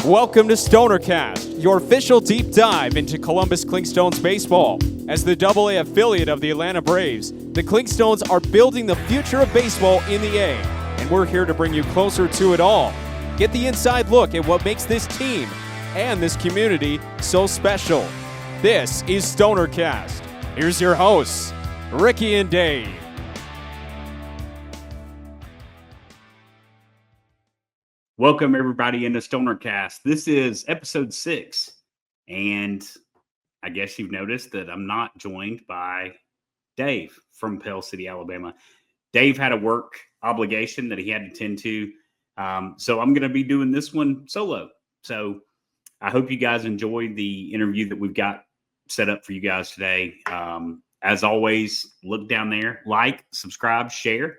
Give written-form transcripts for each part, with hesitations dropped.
Welcome to StonerCast, your official deep dive into Columbus Clingstones baseball. As the AA affiliate of the Atlanta Braves, the Clingstones are building the future of baseball in the A, and we're here to bring you closer to it all. Get the inside look at what makes this team and this community so special. This is StonerCast. Here's your hosts, Ricky and Dave. Welcome, everybody, into StonerCast. This is episode 6, and I guess you've noticed that I'm not joined by Dave from Pell City, Alabama. Dave had a work obligation that he had to tend to, so I'm going to be doing this one solo. So I hope you guys enjoyed the interview that we've got set up for you guys today. As always, look down there, like, subscribe, share.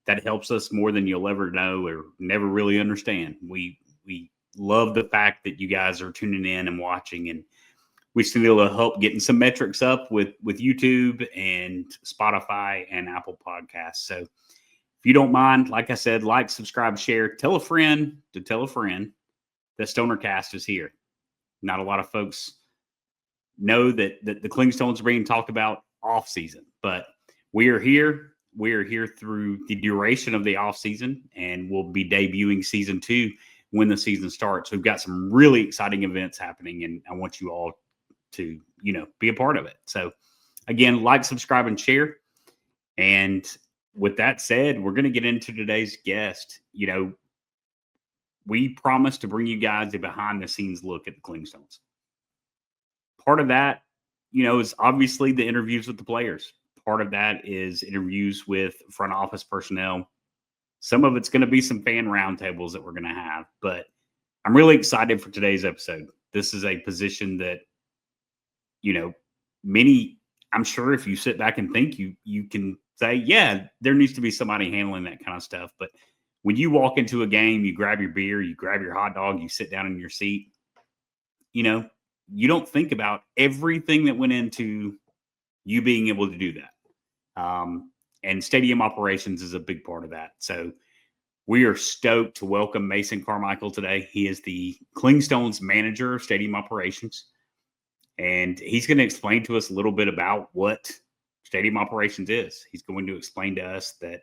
That helps us more than you'll ever know or never really understand. We love the fact that you guys are tuning in and watching, and we still help getting some metrics up with YouTube and Spotify and Apple Podcasts. So if you don't mind, like I said, like, subscribe, share, tell a friend to tell a friend that StonerCast is here. Not a lot of folks know that the Clingstones are being talked about off season, but we are here. We are here through the duration of the off season, and we'll be debuting season 2 when the season starts. We've got some really exciting events happening, and I want you all to, be a part of it. So again, like, subscribe, and share. And with that said, we're going to get into today's guest. We promised to bring you guys a behind the scenes look at the Clingstones. Part of that, is obviously the interviews with the players. Part of that is interviews with front office personnel. Some of it's going to be some fan roundtables that we're going to have, but I'm really excited for today's episode. This is a position that, I'm sure if you sit back and think, you can say, yeah, there needs to be somebody handling that kind of stuff. But when you walk into a game, you grab your beer, you grab your hot dog, you sit down in your seat, you don't think about everything that went into you being able to do that. And stadium operations is a big part of that. So we are stoked to welcome Mason Carmichael today. He is the Clingstones manager of stadium operations. And he's going to explain to us a little bit about what stadium operations is. He's going to explain to us that,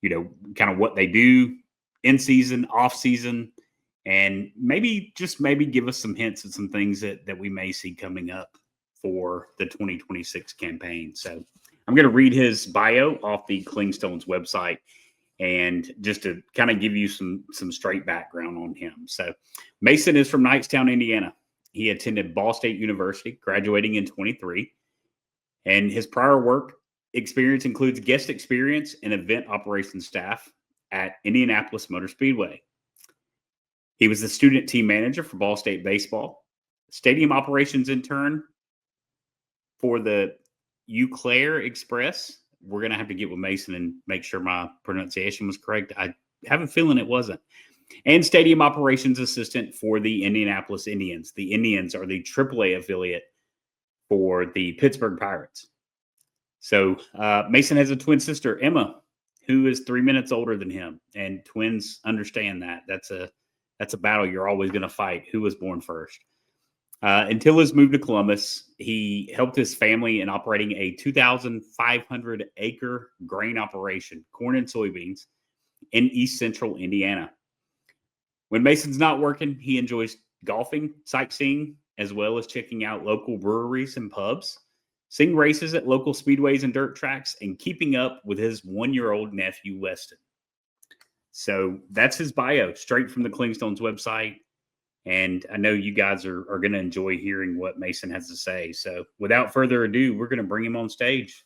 kind of what they do in season, off season, and maybe give us some hints at some things that we may see coming up for the 2026 campaign. So I'm going to read his bio off the Clingstones website, and just to kind of give you some straight background on him. So Mason is from Knightstown, Indiana. He attended Ball State University, graduating in 23. And his prior work experience includes guest experience and event operations staff at Indianapolis Motor Speedway. He was the student team manager for Ball State baseball, stadium operations intern for the Eau Claire Express. We're going to have to get with Mason and make sure my pronunciation was correct. I have a feeling it wasn't. And stadium operations assistant for the Indianapolis Indians. The Indians are the AAA affiliate for the Pittsburgh Pirates. So Mason has a twin sister, Emma, who is 3 minutes older than him. And twins understand that. That's a battle you're always going to fight. Who was born first? Until his move to Columbus, he helped his family in operating a 2,500-acre grain operation, corn and soybeans, in east central Indiana. When Mason's not working, he enjoys golfing, sightseeing, as well as checking out local breweries and pubs, seeing races at local speedways and dirt tracks, and keeping up with his 1-year-old nephew, Weston. So that's his bio, straight from the Clingstones website. And I know you guys are going to enjoy hearing what Mason has to say. So without further ado, we're going to bring him on stage.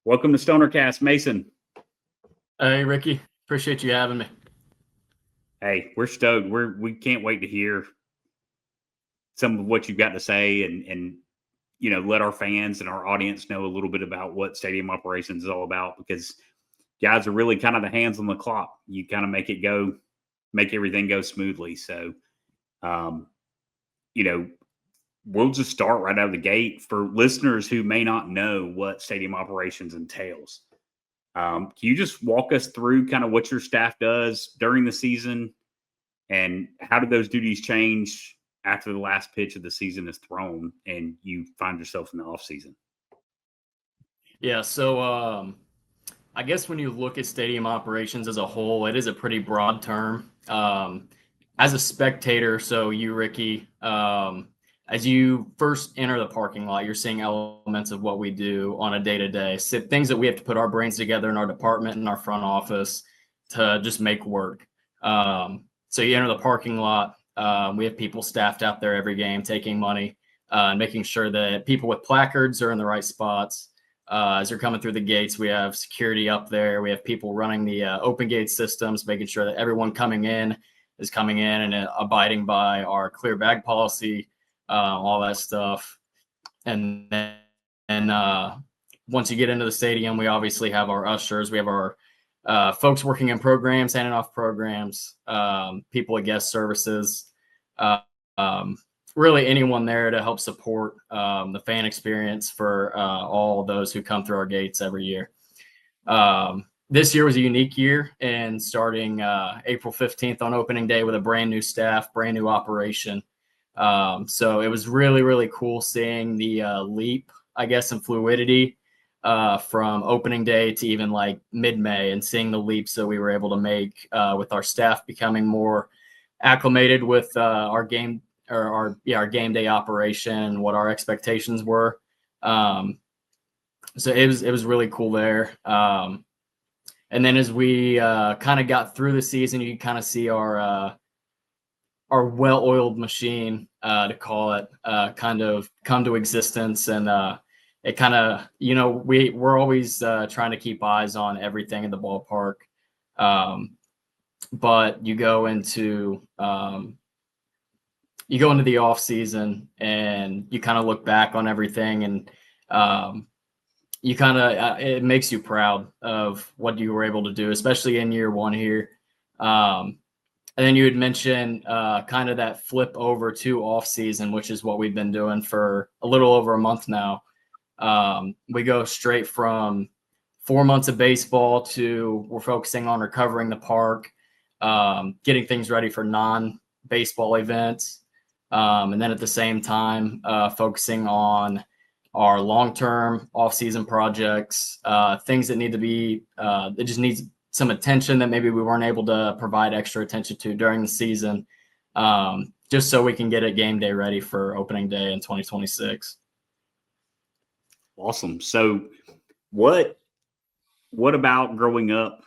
Welcome to StonerCast, Mason. Hey, Ricky. Appreciate you having me. Hey, we're stoked. We can't wait to hear some of what you've got to say and let our fans and our audience know a little bit about what stadium operations is all about, because guys are really kind of the hands on the clock. You kind of make everything go smoothly. So, we'll just start right out of the gate for listeners who may not know what stadium operations entails. Can you just walk us through kind of what your staff does during the season And how did those duties change after the last pitch of the season is thrown and you find yourself in the off season? Yeah, so I guess when you look at stadium operations as a whole, it is a pretty broad term. As a spectator, so you, Ricky, as you first enter the parking lot, you're seeing elements of what we do on a day-to-day, things that we have to put our brains together in our department and our front office to just make work. So you enter the parking lot. We have people staffed out there every game taking money, making sure that people with placards are in the right spots. As you're coming through the gates, we have security up there. We have people running the open gate systems, making sure that everyone coming in is coming in and abiding by our clear bag policy, all that stuff. And then once you get into the stadium, we obviously have our ushers. We have our folks working in programs, handing off programs, people at guest services, really anyone there to help support the fan experience for all those who come through our gates every year. This year was a unique year, and starting April 15th on opening day with a brand new staff, brand new operation. So it was really, really cool seeing the leap, I guess, in fluidity from opening day to even like mid-May, and seeing the leaps that we were able to make with our staff becoming more acclimated with our game game day operation and what our expectations were. So it was really cool there. And then as we kind of got through the season, you kind of see our well-oiled machine, to call it, kind of come to existence. And it kind of, we're always trying to keep eyes on everything in the ballpark. But you go into the off season and you kind of look back on everything, and you kind of it makes you proud of what you were able to do, especially in year one here. And then you had mentioned kind of that flip over to off season, which is what we've been doing for a little over a month now. We go straight from 4 months of baseball to we're focusing on recovering the park, getting things ready for non-baseball events. And then at the same time, focusing on our long-term off-season projects, things that need to be, it just needs some attention that maybe we weren't able to provide extra attention to during the season, just so we can get it game day ready for opening day in 2026. Awesome. So what about growing up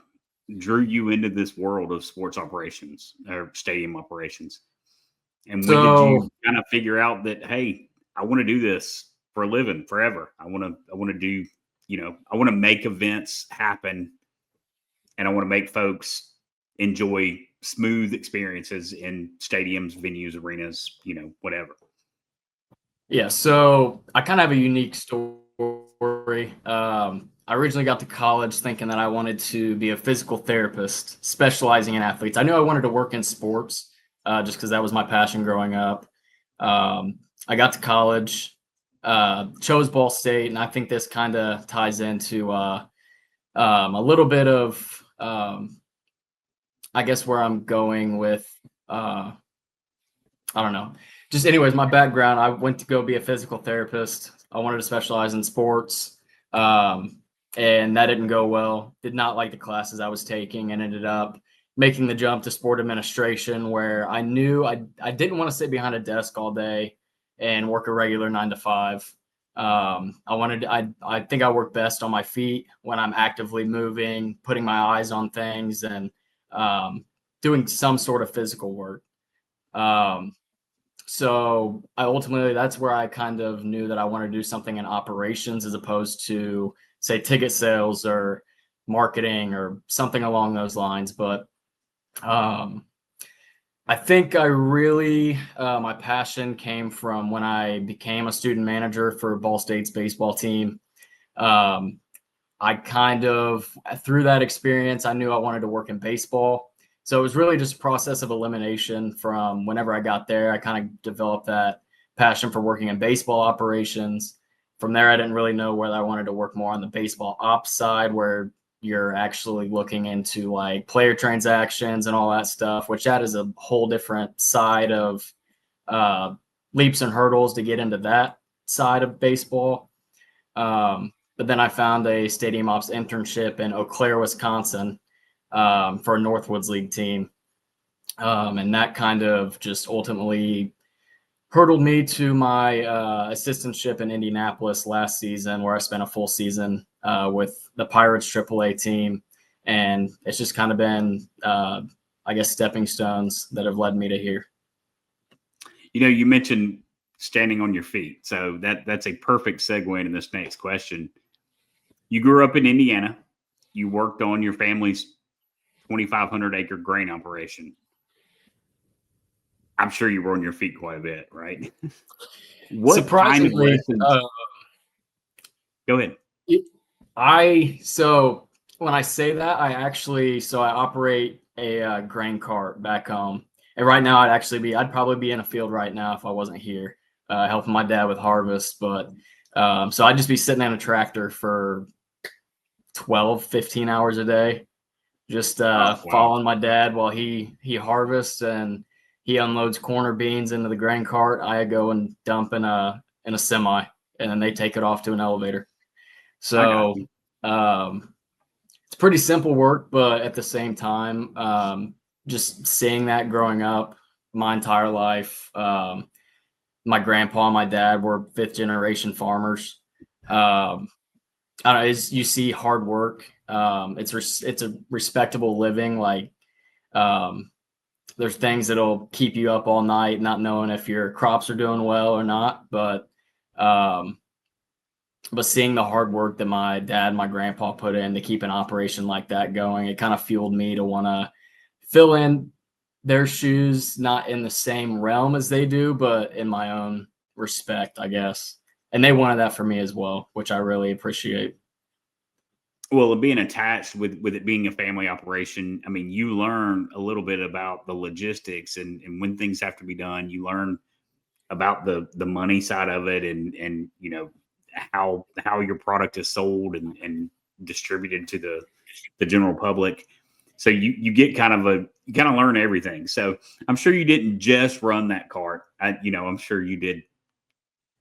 drew you into this world of sports operations or stadium operations? And when did you kind of figure out that, hey, I want to do this for a living forever? I want to do, I want to make events happen, and I want to make folks enjoy smooth experiences in stadiums, venues, arenas, whatever. Yeah. So I kind of have a unique story. I originally got to college thinking that I wanted to be a physical therapist specializing in athletes. I knew I wanted to work in sports, just because that was my passion growing up. I got to college, chose Ball State, and I think this kind of ties into a little bit of, I guess, where I'm going with, I don't know. Just anyways, my background, I went to go be a physical therapist. I wanted to specialize in sports, and that didn't go well. Did not like the classes I was taking, and ended up making the jump to sport administration, where I knew I didn't want to sit behind a desk all day and work a regular 9 to 5. I think I work best on my feet when I'm actively moving, putting my eyes on things, and doing some sort of physical work. So that's where I kind of knew that I wanted to do something in operations as opposed to, say, ticket sales or marketing or something along those lines. But I think I really, my passion came from when I became a student manager for Ball State's baseball team. I kind of, through that experience, I knew I wanted to work in baseball. So it was really just a process of elimination from whenever I got there. I kind of developed that passion for working in baseball operations. From there, I didn't really know whether I wanted to work more on the baseball ops side, where you're actually looking into like player transactions and all that stuff, which that is a whole different side of leaps and hurdles to get into that side of baseball. But then I found a stadium ops internship in Eau Claire, Wisconsin, for a Northwoods League team. And that kind of just ultimately hurdled me to my assistantship in Indianapolis last season, where I spent a full season with the Pirates AAA team. And it's just kind of been, I guess, stepping stones that have led me to here. You mentioned standing on your feet. So that's a perfect segue into this next question. You grew up in Indiana. You worked on your family's 2,500 acre grain operation. I'm sure you were on your feet quite a bit, right? What Surprisingly, kind of go ahead. So when I say that, I operate a grain cart back home. And right now I'd probably be in a field right now if I wasn't here, helping my dad with harvest. But so I'd just be sitting in a tractor for 12, 15 hours a day, just following my dad while he harvests and he unloads corner beans into the grain cart. I go and dump in a semi, and then they take it off to an elevator. So it's pretty simple work, but at the same time, just seeing that growing up my entire life. My grandpa and my dad were 5th generation farmers. I don't know, you see hard work. It's a respectable living. Like, there's things that'll keep you up all night, not knowing if your crops are doing well or not. But seeing the hard work that my dad and my grandpa put in to keep an operation like that going, it kind of fueled me to want to fill in their shoes, not in the same realm as they do, but in my own respect, I guess. And they wanted that for me as well, which I really appreciate. Well, being attached with it being a family operation, I mean, you learn a little bit about the logistics and when things have to be done. You learn about the money side of it and how your product is sold and distributed to the general public. So you kind of learn everything. So I'm sure you didn't just run that cart. I'm sure you did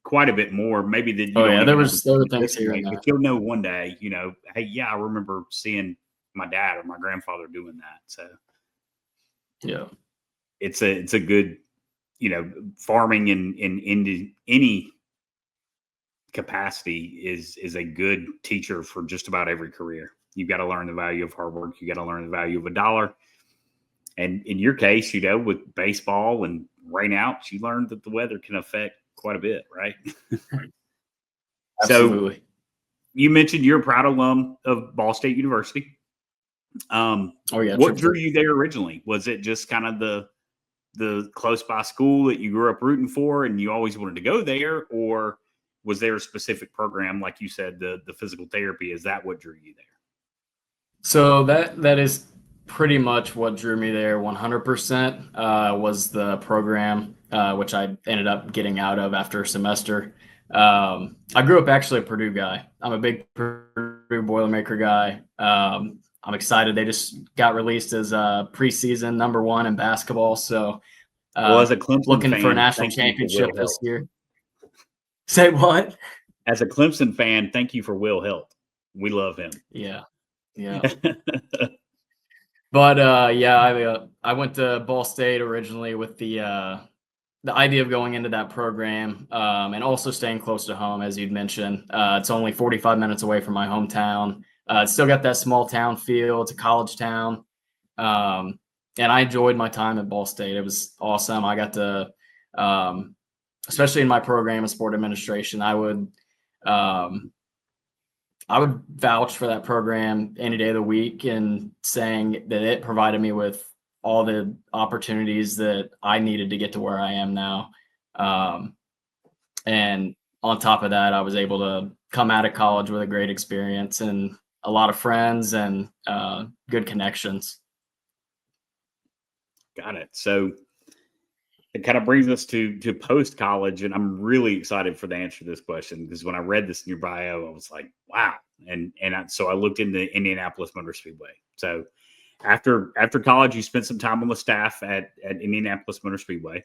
quite a bit more. Maybe that. There were things here and there. But you'll know one day. Hey, yeah, I remember seeing my dad or my grandfather doing that. So yeah, it's a good, farming in any capacity is a good teacher for just about every career. You've got to learn the value of hard work. You got to learn the value of a dollar. And in your case, with baseball and rainouts, you learned that the weather can affect quite a bit, right? Absolutely. So you mentioned you're a proud alum of Ball State University. What drew you there originally? Was it just kind of the close by school that you grew up rooting for and you always wanted to go there? Or was there a specific program, like you said, the physical therapy? Is that what drew you there? So that is pretty much what drew me there 100%, was the program, which I ended up getting out of after a semester. I grew up actually a Purdue guy. I'm a big Purdue Boilermaker guy. I'm excited. They just got released as preseason #1 in basketball. So as a Clemson looking fan, for a national championship this year. Say what? As a Clemson fan, thank you for Will Hilt. We love him. Yeah. But I went to Ball State originally with the idea of going into that program, and also staying close to home, as you'd mentioned. It's only 45 minutes away from my hometown. It's still got that small town feel. It's a college town. And I enjoyed my time at Ball State. It was awesome. I got to, especially in my program of sport administration, I would vouch for that program any day of the week, and saying that it provided me with all the opportunities that I needed to get to where I am now. And on top of that, I was able to come out of college with a great experience and a lot of friends and good connections. Got it. So it kind of brings us to post-college, and I'm really excited for the answer to this question, because when I read this in your bio, I was like, wow, So I looked into Indianapolis Motor Speedway. So after college, you spent some time on the staff at Indianapolis Motor Speedway,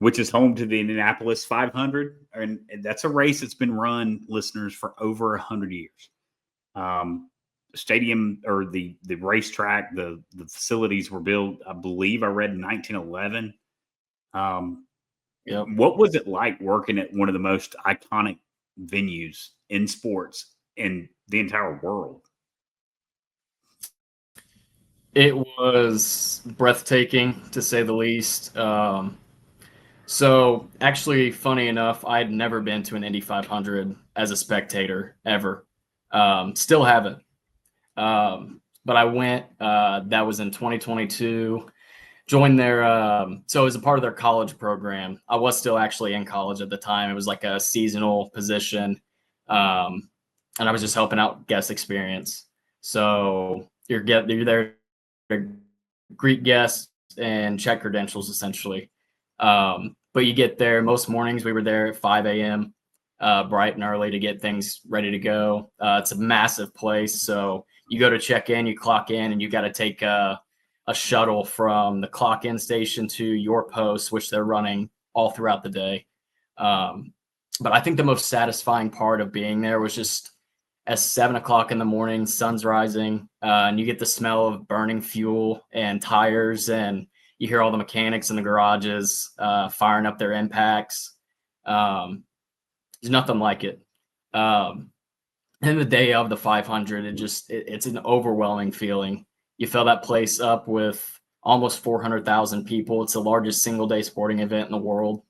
which is home to the Indianapolis 500. And that's a race that's been run, listeners, for over 100 years. Stadium, or the racetrack, the facilities were built, I believe I read, in 1911. Yep. What was it like working at one of the most iconic venues in sports in the entire world? It was breathtaking, to say the least. So actually, funny enough, I had never been to an Indy 500 as a spectator ever. Still haven't. But I went, that was in 2022, joined their, so it was a part of their college program. I was still actually in college at the time. It was like a seasonal position. And I was just helping out guest experience. So you're there to greet guests and check credentials, essentially. But you get there, most mornings we were there at 5 a.m., bright and early, to get things ready to go. It's a massive place. So you go to check in, you clock in, and you got to take a shuttle from the clock in station to your post, which they're running all throughout the day. But I think the most satisfying part of being there was just at 7 o'clock in the morning, sun's rising, and you get the smell of burning fuel and tires, and you hear all the mechanics in the garages firing up their impacts. There's nothing like it. And the day of the 500, it's an overwhelming feeling. You fill that place up with almost 400,000 people. It's the largest single day sporting event in the world.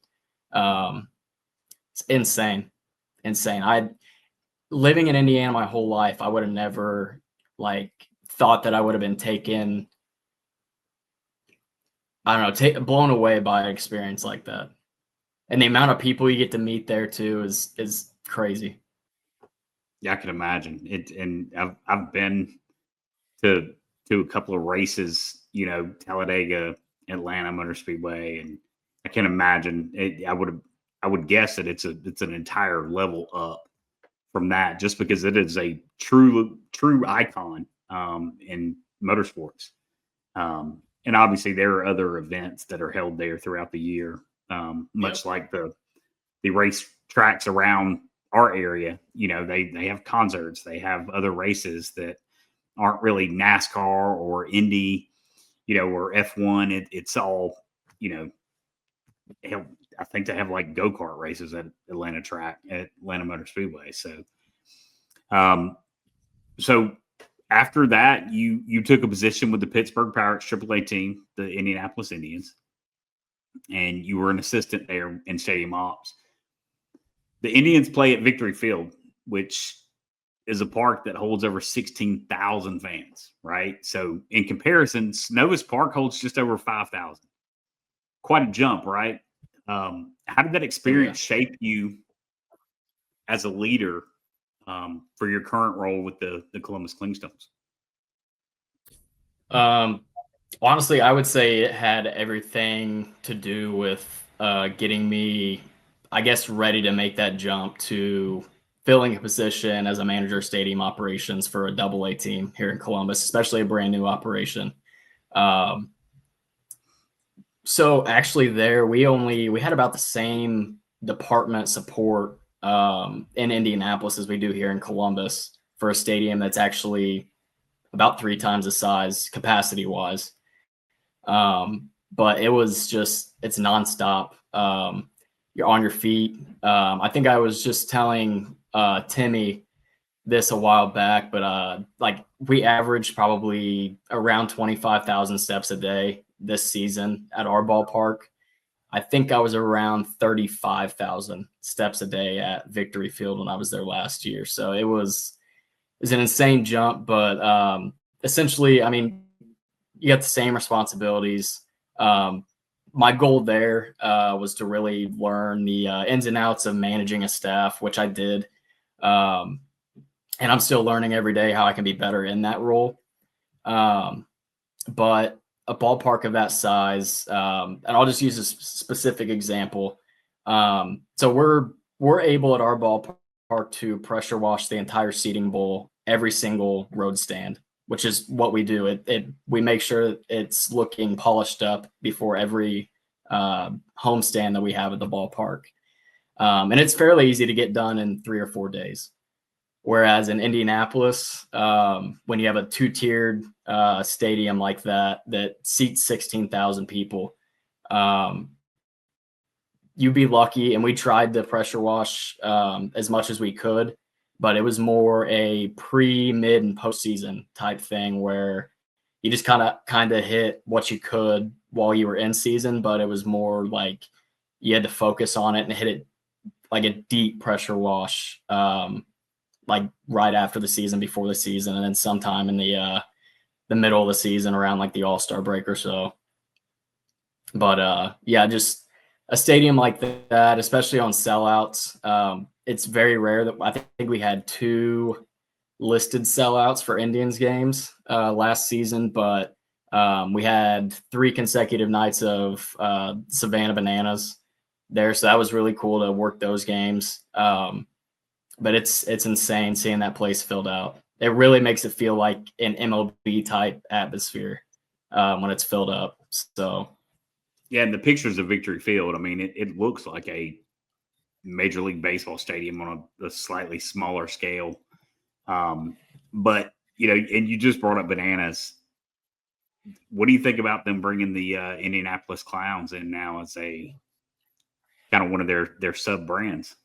It's insane. Living in Indiana my whole life, I would have never thought that I would have been taken, I don't know, blown away by an experience like that. And the amount of people you get to meet there too is crazy. Yeah, I can imagine it. And I've been to a couple of races, Talladega, Atlanta Motor Speedway, and I can imagine it. I would guess that it's an entire level up from that, just because it is a true icon in motorsports. And obviously there are other events that are held there throughout the year, much like the race tracks around our area. They have concerts, they have other races that aren't really NASCAR or Indy, or F1. It's all, I think they have go-kart races at Atlanta Motor Speedway. So, after that, you took a position with the Pittsburgh Pirates AAA team, the Indianapolis Indians, and you were an assistant there in stadium ops. The Indians play at Victory Field, which is a park that holds over 16,000 fans, right? So in comparison, Synovus Park holds just over 5,000. Quite a jump, right? How did that experience shape you as a leader for your current role with the Columbus Clingstones? Honestly, I would say it had everything to do with getting me, I guess, ready to make that jump to filling a position as a manager of stadium operations for a AA team here in Columbus, especially a brand new operation. So actually there, we had about the same department support in Indianapolis as we do here in Columbus for a stadium that's actually about 3 times the size capacity wise. But it's nonstop. You're on your feet. I think I was just telling Timmy this a while back, but we averaged probably around 25,000 steps a day this season at our ballpark. I think I was around 35,000 steps a day at Victory Field when I was there last year. So it was an insane jump, but essentially, I mean, you got the same responsibilities. My goal there was to really learn the ins and outs of managing a staff, which I did. And I'm still learning every day how I can be better in that role. But a ballpark of that size, and I'll just use a specific example. So we're able at our ballpark to pressure wash the entire seating bowl, every single road stand, which is what we do. We make sure it's looking polished up before every home stand that we have at the ballpark. And it's fairly easy to get done in 3 or 4 days. Whereas in Indianapolis, when you have a 2-tiered stadium like that seats 16,000 people, you'd be lucky. And we tried to pressure wash as much as we could, but it was more a pre, mid, and postseason type thing where you just kind of hit what you could while you were in season, but it was more like you had to focus on it and hit it like a deep pressure wash, like right after the season, before the season, and then sometime in the middle of the season around like the All-Star break or so. But yeah, just a stadium like that, especially on sellouts, it's very rare that I think we had 2 listed sellouts for Indians games last season, but we had 3 consecutive nights of Savannah Bananas there, so that was really cool to work those games. But it's insane seeing that place filled out. It really makes it feel like an MLB type atmosphere when it's filled up. So yeah, and the pictures of Victory Field, I mean, it looks like a Major League Baseball stadium on a slightly smaller scale. But, you know, and you just brought up Bananas. What do you think about them bringing the Indianapolis Clowns in now as a kind of one of their sub brands?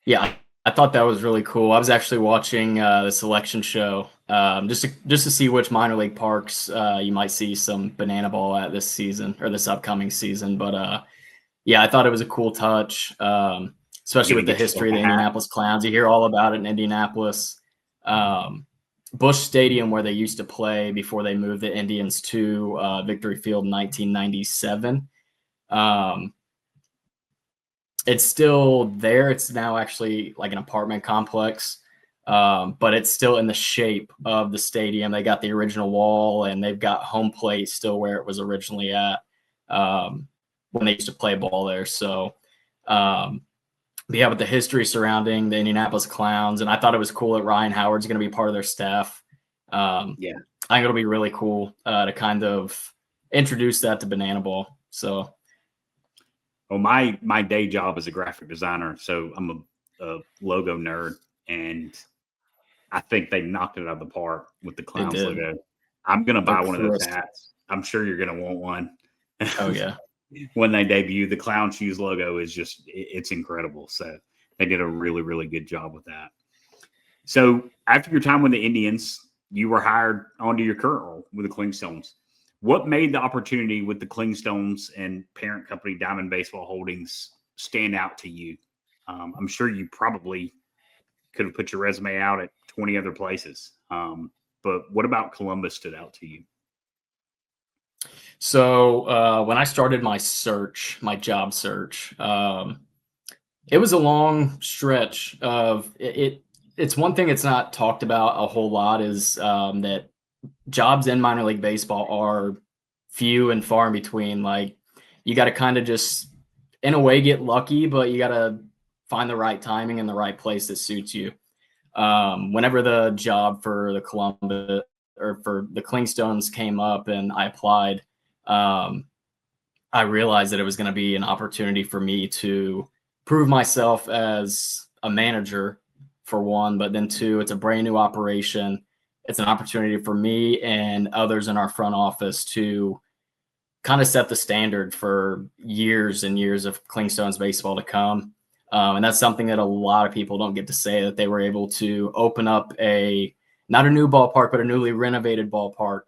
Yeah, I thought that was really cool. I was actually watching the selection show just to see which minor league parks you might see some banana ball at this season or this upcoming season. But yeah, I thought it was a cool touch, especially with the history of the Indianapolis Clowns. You hear all about it in Indianapolis. Busch Stadium, where they used to play before they moved the Indians to Victory Field in 1997. It's still there. It's now actually like an apartment complex, but it's still in the shape of the stadium. They got the original wall, and they've got home plate still where it was originally at when they used to play ball there. So, yeah, with the history surrounding the Indianapolis Clowns, and I thought it was cool that Ryan Howard's going to be part of their staff. Yeah, I think it'll be really cool to kind of introduce that to Banana Ball. So. Well, my day job is a graphic designer, so I'm a logo nerd, and I think they knocked it out of the park with the Clowns logo. I'm going to buy one of those hats. I'm sure you're going to want one. Oh, yeah. When they debut, the Clown Shoes logo is just, it's incredible. So they did a really, really good job with that. So after your time with the Indians, you were hired onto your current role with the Clingstones. What made the opportunity with the Clingstones and parent company Diamond Baseball Holdings stand out to you? I'm sure you probably could have put your resume out at 20 other places. But what about Columbus stood out to you? So when I started my job search, it was a long stretch of it. It's one thing it's not talked about a whole lot is that jobs in minor league baseball are few and far in between. Like you got to kind of just in a way get lucky, but you got to find the right timing and the right place that suits you. Whenever the job for the Columbus or for the Clingstones came up and I applied, I realized that it was going to be an opportunity for me to prove myself as a manager for one, but then two, it's a brand new operation. It's an opportunity for me and others in our front office to kind of set the standard for years and years of Clingstones baseball to come. And that's something that a lot of people don't get to say, that they were able to open up not a new ballpark, but a newly renovated ballpark,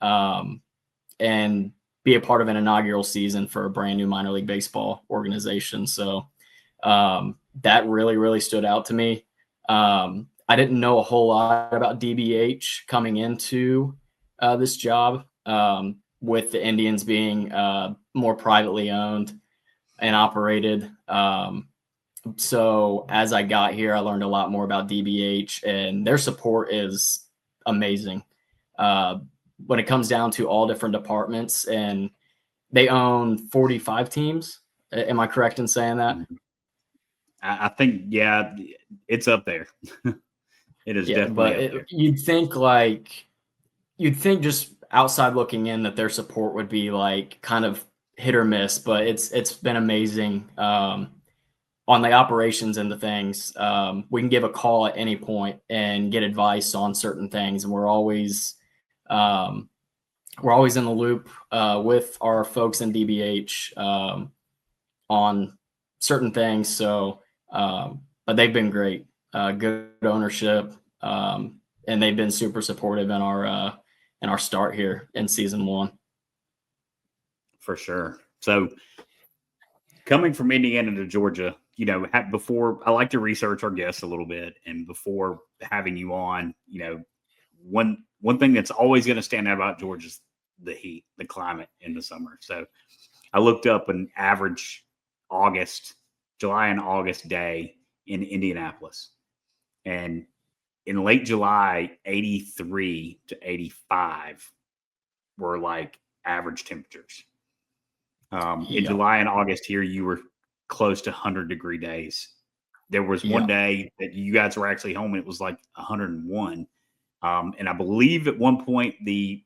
and be a part of an inaugural season for a brand new minor league baseball organization. So that really, really stood out to me. I didn't know a whole lot about DBH coming into this job, with the Indians being more privately owned and operated. So as I got here, I learned a lot more about DBH, and their support is amazing. When it comes down to all different departments, and they own 45 teams. Am I correct in saying that? I think, yeah, it's up there. It is definitely up there. You'd think just outside looking in that their support would be like kind of hit or miss, but it's been amazing on the operations end of things. We can give a call at any point and get advice on certain things, and we're always in the loop with our folks in DBH on certain things. So, but they've been great, good ownership, and they've been super supportive in our start here in season 1. For sure. So coming from Indiana to Georgia, before I like to research our guests a little bit, and before having you on, one thing that's always going to stand out about Georgia is the heat, the climate in the summer. So I looked up an average July and August day in Indianapolis, and in late July, 83 to 85 were like average temperatures. In July and August here, you were close to 100-degree days. There was one day that you guys were actually home, and it was like 101. And I believe at one point the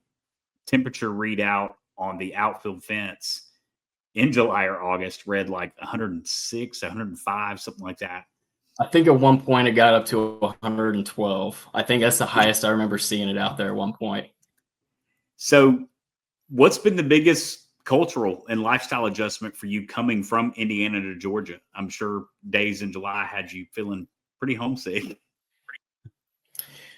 temperature readout on the outfield fence in July or August read like 106, 105, something like that. I think at one point it got up to 112. I think that's the highest I remember seeing it out there at one point. So what's been the biggest cultural and lifestyle adjustment for you coming from Indiana to Georgia? I'm sure days in July had you feeling pretty homesick.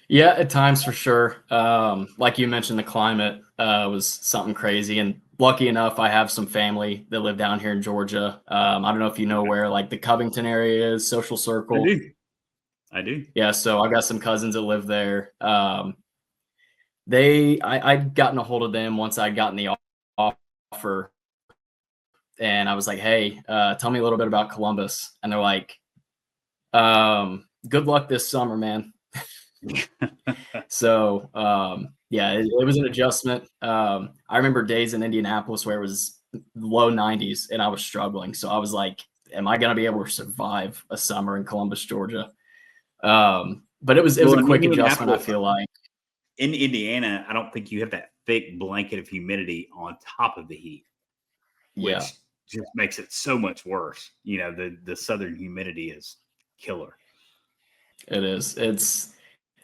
Yeah, at times for sure. Like you mentioned, the climate was something crazy. And lucky enough, I have some family that live down here in Georgia. I don't know if you know where like the Covington area is, Social Circle. I do. Yeah, so I got some cousins that live there. I'd gotten a hold of them once I'd gotten the offer. And I was like, hey, tell me a little bit about Columbus. And they're like, good luck this summer, man. So it was an adjustment. I remember days in Indianapolis where it was low 90s and I was struggling. So I was like, am I going to be able to survive a summer in Columbus, Georgia? But it was a quick adjustment, I feel like. In Indiana, I don't think you have that thick blanket of humidity on top of the heat, which just makes it so much worse. The southern humidity is killer. It is. It's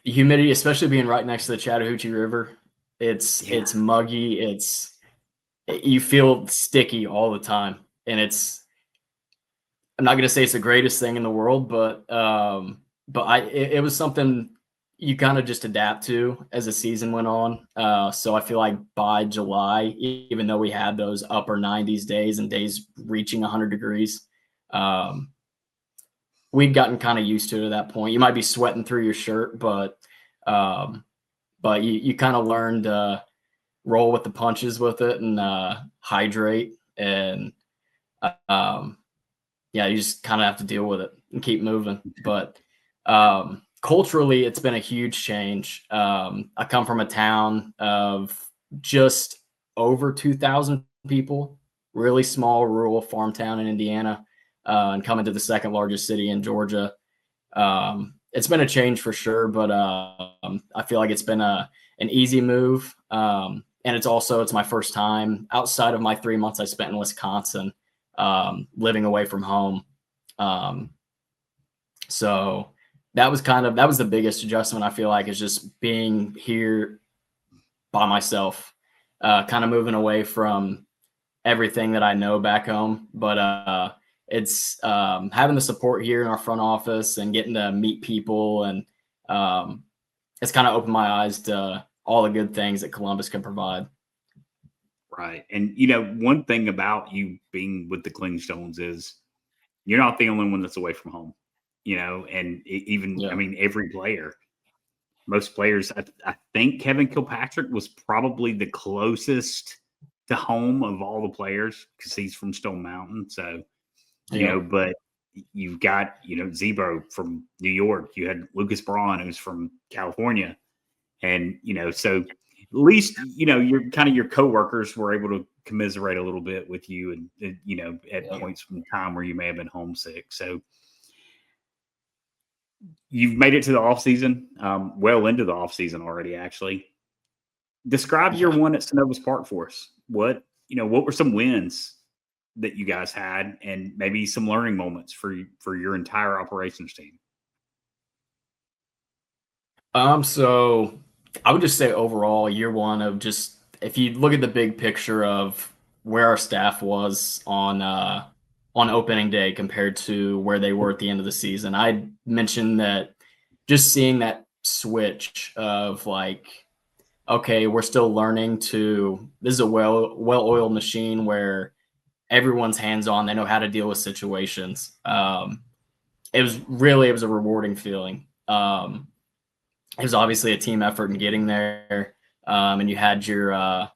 humidity, especially being right next to the Chattahoochee River. It's muggy. You feel sticky all the time, and I'm not going to say it's the greatest thing in the world, but it was something you kind of just adapt to as the season went on. So I feel like by July, even though we had those upper 90s days and days reaching 100 degrees, we'd gotten kind of used to it at that point. You might be sweating through your shirt, but you kind of learned to roll with the punches with it and hydrate. And you just kind of have to deal with it and keep moving. But culturally, it's been a huge change. I come from a town of just over 2,000 people, really small rural farm town in Indiana, and coming to the second largest city in Georgia. It's been a change for sure, but I feel like it's been an easy move. And it's my first time outside of my 3 months I spent in Wisconsin, living away from home. So that was the biggest adjustment, I feel like, is just being here by myself, kind of moving away from everything that I know back home. But it's having the support here in our front office and getting to meet people. And it's kind of opened my eyes to all the good things that Columbus can provide. Right. And, one thing about you being with the Clingstones is you're not the only one that's away from home, and every player, most players, I think Kevin Kilpatrick was probably the closest to home of all the players because he's from Stone Mountain. So, but you've got, Zebo from New York. You had Lucas Braun, who's from California. And, so at least, your kind of your coworkers were able to commiserate a little bit with you and at points from time where you may have been homesick. So You've made it to the off season, well into the off season already, actually. Describe your one at Synovus Park for us. What were some wins that you guys had, and maybe some learning moments for your entire operations team? So I would just say overall, year one of just, if you look at the big picture of where our staff was on opening day compared to where they were at the end of the season, I mentioned that just seeing that switch of like, okay, we're still learning to, this is a well-oiled machine where everyone's hands-on, they know how to deal with situations. It was a rewarding feeling. It was obviously a team effort in getting there, and you had your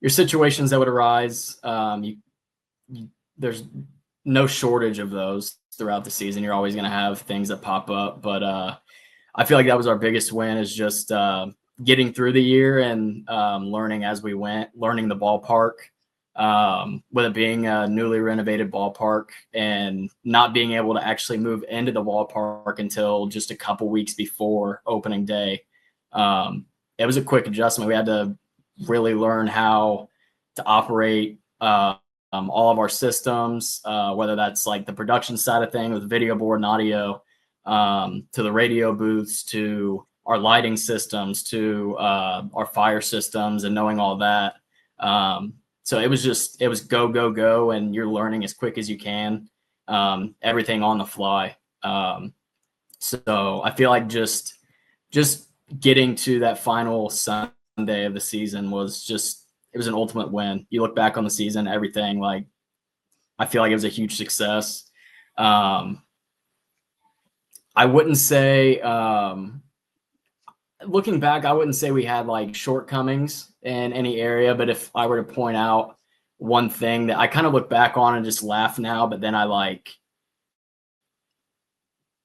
situations that would arise. There's no shortage of those throughout the season. You're always going to have things that pop up, but I feel like that was our biggest win, is just getting through the year and learning as we went, learning the ballpark, with it being a newly renovated ballpark and not being able to actually move into the ballpark until just a couple weeks before opening day. It was a quick adjustment. We had to really learn how to operate all of our systems, whether that's like the production side of things with video board and audio, to the radio booths, to our lighting systems, to our fire systems, and knowing all that. So it was go, go, go, and you're learning as quick as you can, everything on the fly. So I feel like just getting to that final Sunday of the season was it was an ultimate win. You look back on the season, everything, like, I feel like it was a huge success. I wouldn't say, looking back, I wouldn't say we had like shortcomings in any area, but if I were to point out one thing that I kind of look back on and just laugh now, but then I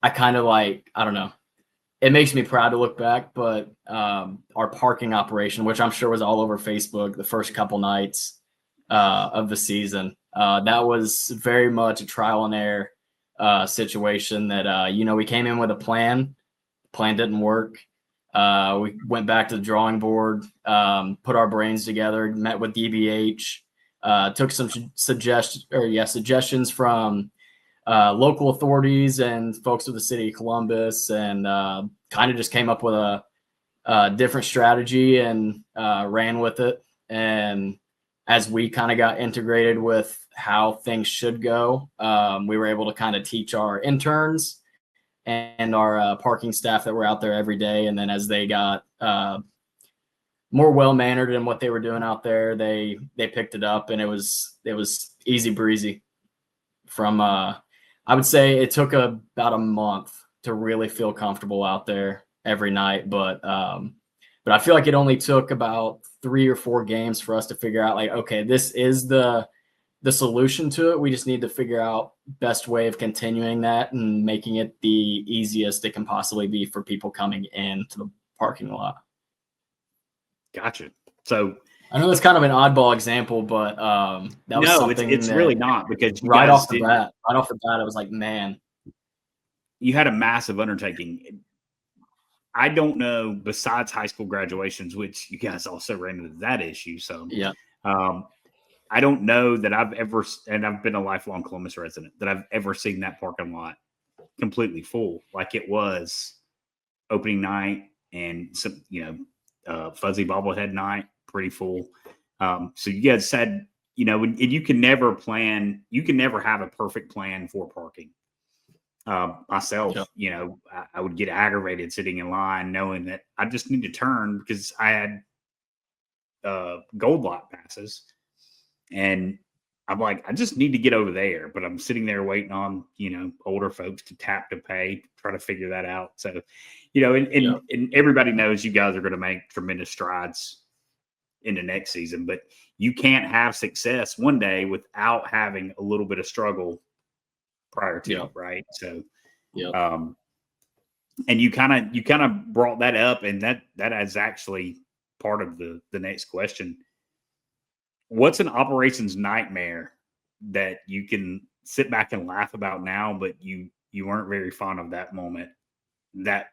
don't know, it makes me proud to look back, but our parking operation, which I'm sure was all over Facebook the first couple nights of the season, that was very much a trial and error situation that, we came in with a plan. The plan didn't work. We went back to the drawing board, put our brains together, met with DBH, took some suggestions from local authorities and folks of the city of Columbus, and kind of just came up with a different strategy and ran with it. And as we kind of got integrated with how things should go, we were able to kind of teach our interns and our parking staff that were out there every day. And then as they got more well-mannered in what they were doing out there, they picked it up, and it was easy breezy. From I would say it took about a month to really feel comfortable out there every night, but I feel like it only took about 3 or 4 games for us to figure out, like, okay, this is the solution to it. We just need to figure out best way of continuing that and making it the easiest it can possibly be for people coming into the parking lot. Gotcha. So I know that's kind of an oddball example, but that was something. It's really not, because right off the bat, I was like, man, you had a massive undertaking. I don't know, besides high school graduations, which you guys also ran into that issue. So yeah. I don't know that I've ever, and I've been a lifelong Columbus resident, that I've ever seen that parking lot completely full like it was opening night, and some, fuzzy bobblehead night, pretty full. So you guys said, and you can never have a perfect plan for parking. Myself, yep. I would get aggravated sitting in line knowing that I just need to turn because I had gold lot passes. And I'm like, I just need to get over there, but I'm sitting there waiting on, older folks to tap to pay, try to figure that out. So, and everybody knows you guys are going to make tremendous strides in the next season, but you can't have success one day without having a little bit of struggle prior to, right? So, and you kind of brought that up, and that is actually part of the next question. What's an operations nightmare that you can sit back and laugh about now, but you weren't very fond of that moment that,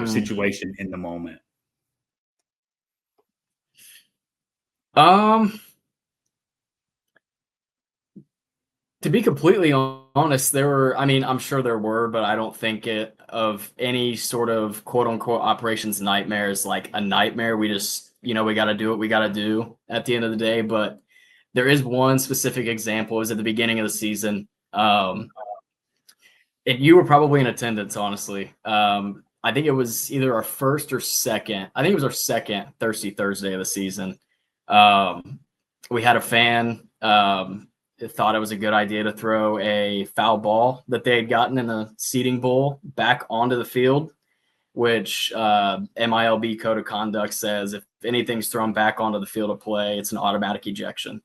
situation in the moment? To be completely honest, I'm sure there were, but I don't think of any sort of quote unquote operations nightmare as like a nightmare. We just, we got to do what we got to do at the end of the day. But there is one specific example. It was at the beginning of the season. And you were probably in attendance, honestly. I think it was either our first or second. I think it was our second Thirsty Thursday of the season. We had a fan thought it was a good idea to throw a foul ball that they had gotten in a seating bowl back onto the field, which MILB code of conduct says if anything's thrown back onto the field of play, it's an automatic ejection.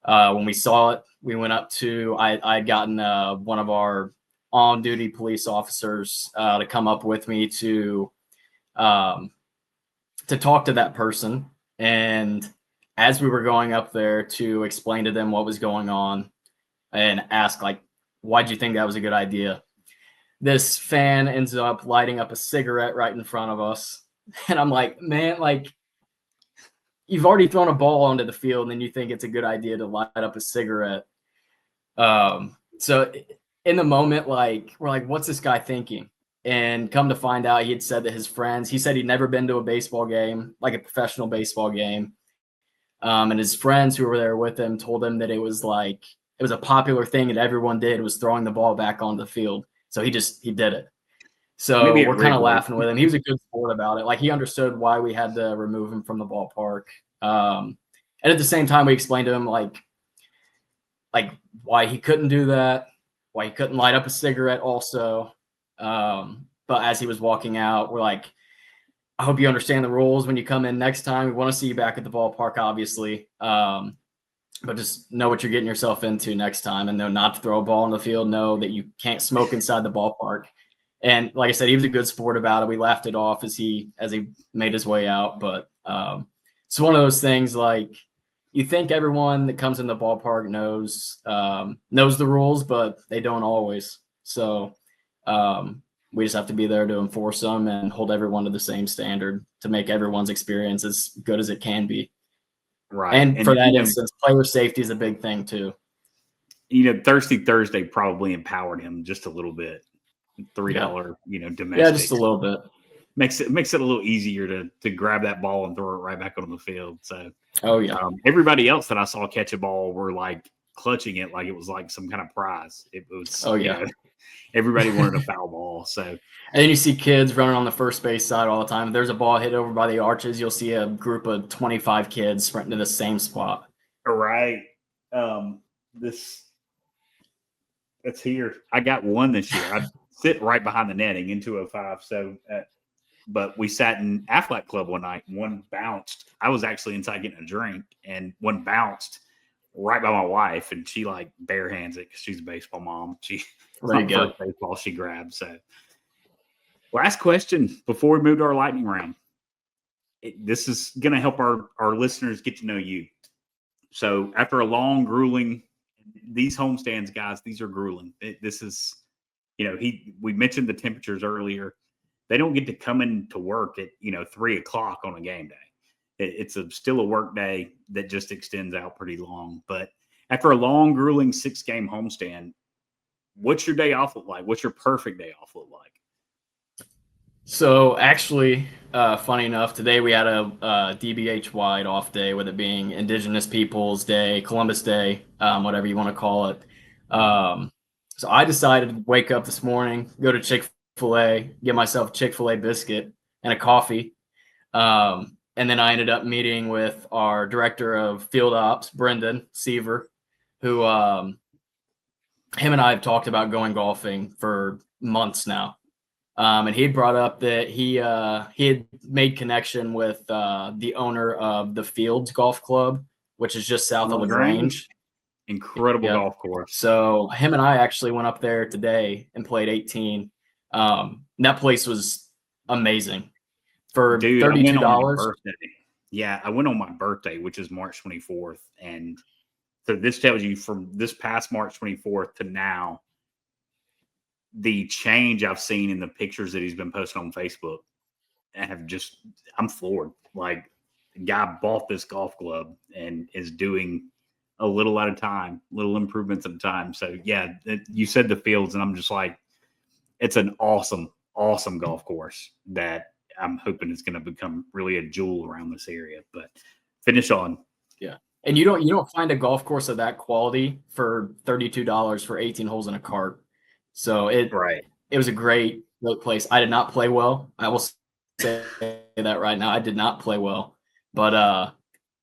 When we saw it, we went up to I'd gotten one of our on-duty police officers to come up with me to talk to that person. And as we were going up there to explain to them what was going on and ask, like, why'd you think that was a good idea? This fan ends up lighting up a cigarette right in front of us. And I'm like, man, like, you've already thrown a ball onto the field and then you think it's a good idea to light up a cigarette. So in the moment, like, we're like, what's this guy thinking? And come to find out, he had said that his friends, he said he'd never been to a baseball game, like a professional baseball game. And his friends who were there with him told him that it was a popular thing that everyone did, was throwing the ball back onto the field. So he did it. So we're kind of laughing with him. He was a good sport about it. Like, he understood why we had to remove him from the ballpark. And at the same time, we explained to him like why he couldn't do that, why he couldn't light up a cigarette also. But as he was walking out, we're like, I hope you understand the rules when you come in next time. We want to see you back at the ballpark, obviously. But just know what you're getting yourself into next time, and know not to throw a ball in the field. Know that you can't smoke inside the ballpark. And like I said, he was a good sport about it. We laughed it off as he made his way out. But it's one of those things, like, you think everyone that comes in the ballpark knows the rules, but they don't always. So we just have to be there to enforce them and hold everyone to the same standard to make everyone's experience as good as it can be. Right. And for that instance, player safety is a big thing too. Thirsty Thursday probably empowered him just a little bit. $3, domestic. Yeah, just a little bit. Makes it a little easier to grab that ball and throw it right back on the field. So, everybody else that I saw catch a ball were like clutching it like it was like some kind of prize. It was. Everybody wanted a foul ball. So, and then you see kids running on the first base side all the time. If there's a ball hit over by the arches, you'll see a group of 25 kids sprinting to the same spot. Right. That's here. I got one this year. I sit right behind the netting in 205. So, but we sat in Aflac Club one night. And one bounced. I was actually inside getting a drink, and one bounced right by my wife, and she like bare hands it because she's a baseball mom. She first baseball she grabbed. So, last question before we move to our lightning round. This is going to help our listeners get to know you. So, after a long, grueling, these homestands, guys, these are grueling. This is, we mentioned the temperatures earlier. They don't get to come into work at 3:00 on a game day. It's still a work day that just extends out pretty long. But after a long, grueling 6-game homestand, what's your day off look like? What's your perfect day off look like? So actually, funny enough, today we had a DBH-wide off day, with it being Indigenous Peoples Day, Columbus Day, whatever you want to call it. So I decided to wake up this morning, go to Chick-fil-A, get myself a Chick-fil-A biscuit and a coffee. And then I ended up meeting with our director of field ops, Brendan Seaver, who him and I have talked about going golfing for months now. And he brought up that he had made connection with the owner of the Fields Golf Club, which is just south of LaGrange. Incredible golf course. So him and I actually went up there today and played 18. That place was amazing. For $32. Yeah, I went on my birthday, which is March 24th. And so this tells you from this past March 24th to now, the change I've seen in the pictures that he's been posting on Facebook I'm floored. Like, the guy bought this golf club and is doing a little at a time, little improvements at a time. So yeah, you said the fields, and I'm just like, it's an awesome, awesome golf course that I'm hoping is going to become really a jewel around this area. But finish on. Yeah. And you don't find a golf course of that quality for $32 for 18 holes in a cart. So it was a great place. I did not play well. I will say that right now. I did not play well, but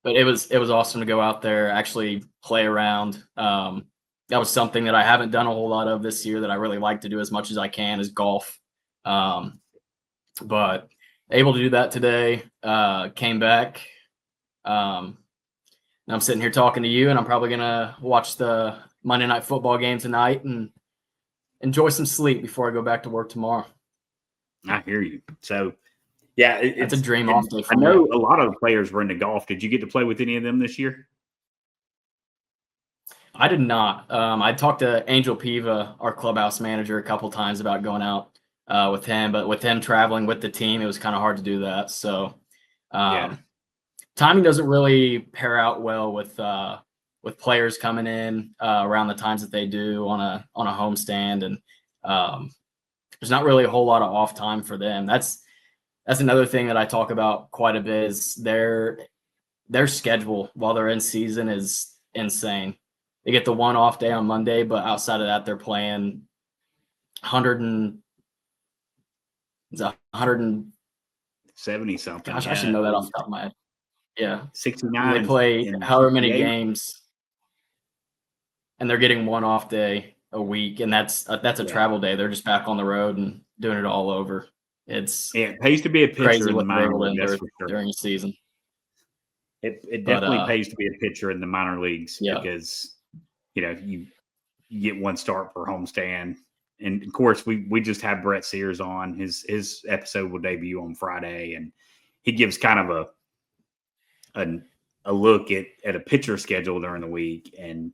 it was awesome to go out there, actually play around. That was something that I haven't done a whole lot of this year that I really like to do as much as I can is golf. But able to do that today, came back. I'm sitting here talking to you, and I'm probably going to watch the Monday Night Football game tonight and enjoy some sleep before I go back to work tomorrow. I hear you. So, yeah. It's a dream off day for I me. know a lot of players were into golf. Did you get to play with any of them this year? I did not. I talked to Angel Piva, our clubhouse manager, a couple times about going out with him, but with him traveling with the team, it was kind of hard to do that. So, timing doesn't really pair out well with players coming in around the times that they do on a homestand, and there's not really a whole lot of off time for them. That's another thing that I talk about quite a bit is their schedule while they're in season is insane. They get the one off day on Monday, but outside of that, they're playing 170 something. Gosh, I should know that off the top of my head. Yeah, 69. They play however many games, and they're getting one off day a week, and that's a travel day. They're just back on the road and doing it all over. It pays to be a pitcher in the minor leagues sure. during the season. It definitely pays to be a pitcher in the minor leagues because you get one start per homestand. And of course, we just had Brett Sears on. His episode will debut on Friday, and he gives kind of a look at a pitcher schedule during the week, and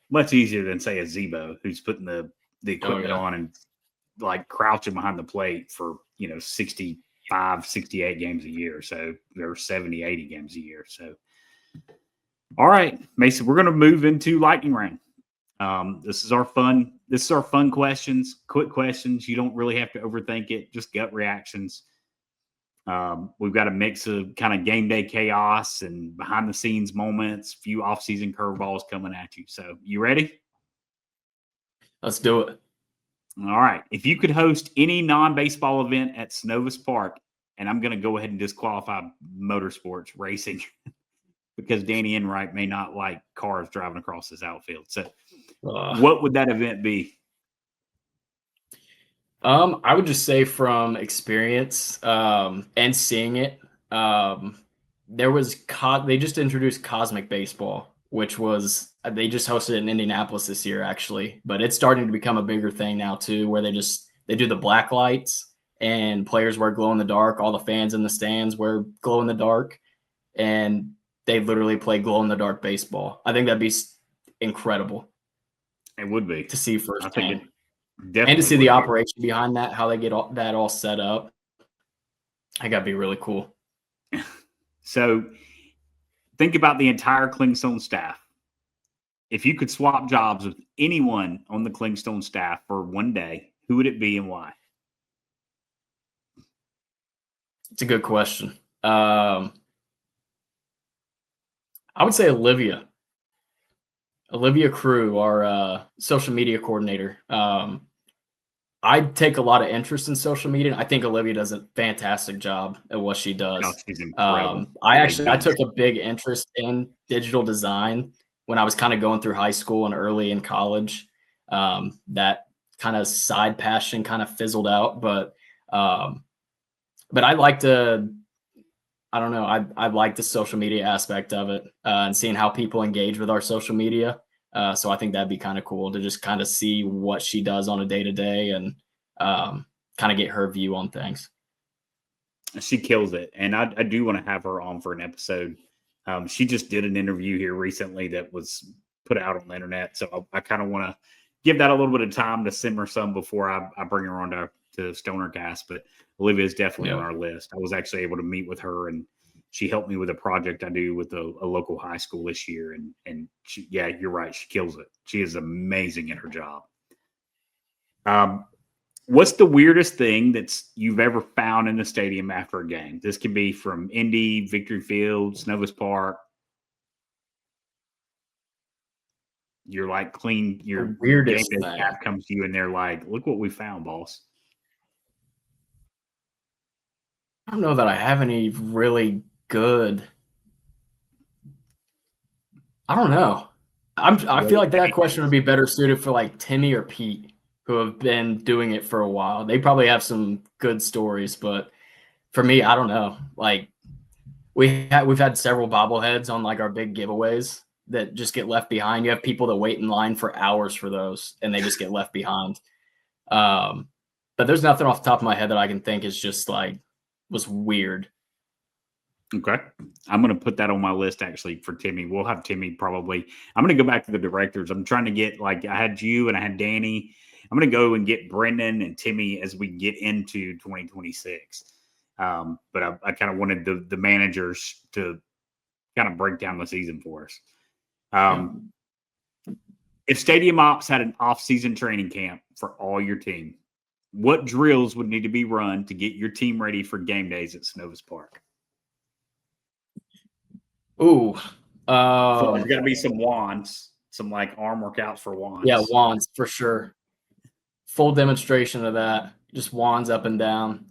much easier than say a Zebo who's putting the equipment on and like crouching behind the plate for 65, 68 games a year. So there's 70, 80 games a year. So all right, Mason, we're going to move into lightning round. This is our fun questions, quick questions. You don't really have to overthink it, just gut reactions. We've got a mix of kind of game day chaos and behind the scenes moments, few off-season curveballs coming at you. So you ready? Let's do it. All right. If you could host any non-baseball event at Synovus Park, and I'm going to go ahead and disqualify motorsports racing because Danny Enright may not like cars driving across his outfield. So what would that event be? I would just say from experience and seeing it, they just introduced Cosmic Baseball, which was they just hosted it in Indianapolis this year actually, but it's starting to become a bigger thing now too, where they do the black lights and players wear glow in the dark. All the fans in the stands wear glow in the dark, and they literally play glow in the dark baseball. I think that'd be incredible. It would be to see firsthand. Definitely and to see the operation behind that, how they get that all set up. I think that'd be really cool. So think about the entire Clingstone staff. If you could swap jobs with anyone on the Clingstone staff for one day, who would it be and why? It's a good question. I would say Olivia Crew, our social media coordinator. I take a lot of interest in social media. I think Olivia does a fantastic job at what she does. Oh, she's incredible. I took a big interest in digital design when I was kind of going through high school and early in college. That kind of side passion kind of fizzled out, but I like to. I don't know. I like the social media aspect of it and seeing how people engage with our social media. So I think that'd be kind of cool to just kind of see what she does on a day-to-day and kind of get her view on things. She kills it. And I do want to have her on for an episode. She just did an interview here recently that was put out on the internet. So I kind of want to give that a little bit of time to simmer some before I bring her on to StonerCast. But Olivia is definitely on our list. I was actually able to meet with her, and she helped me with a project I do with a local high school this year. And she, yeah, you're right. She kills it. She is amazing at her job. What's the weirdest thing you've ever found in the stadium after a game? This can be from Indy, Victory Field, Synovus Park. You're like clean. Your weirdest game day thing. staff comes to you and they're like, "Look what we found, boss." I don't know that I have any really good. I don't know. I feel like that question would be better suited for like Timmy or Pete, who have been doing it for a while. They probably have some good stories, but for me, I don't know. Like we've had several bobbleheads on like our big giveaways that just get left behind. You have people that wait in line for hours for those, and they just get left behind. But there's nothing off the top of my head that I can think is just like was weird. Okay. I'm going to put that on my list actually for Timmy. We'll have Timmy probably. I'm going to go back to the directors. I'm trying to get, like, I had you and I had Danny. I'm going to go and get Brendan and Timmy as we get into 2026. But I kind of wanted the managers to kind of break down the season for us. If Stadium Ops had an off-season training camp for all your team, what drills would need to be run to get your team ready for game days at Synovus Park? Ooh. There's got to be some wands, some like arm workouts for wands. Yeah, wands for sure. Full demonstration of that. Just wands up and down.